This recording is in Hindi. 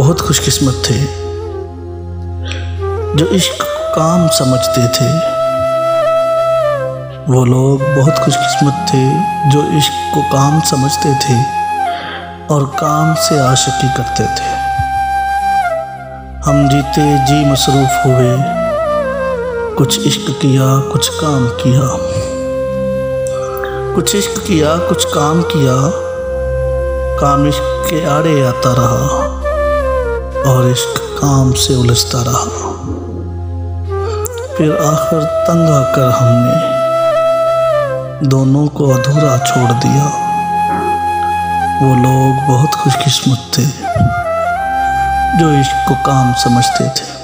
बहुत खुशकिस्मत थे जो इश्क को काम समझते थे। वो लोग बहुत खुशकिस्मत थे जो इश्क को काम समझते थे और काम से आशिकी करते थे। हम जीते जी मसरूफ़ हुए, कुछ इश्क किया कुछ काम किया, कुछ इश्क किया कुछ काम किया। काम इश्क के आड़े आता रहा और इश्क काम से उलझता रहा। फिर आखिर तंग आकर हमने दोनों को अधूरा छोड़ दिया। वो लोग बहुत खुशकिस्मत थे जो इश्क को काम समझते थे।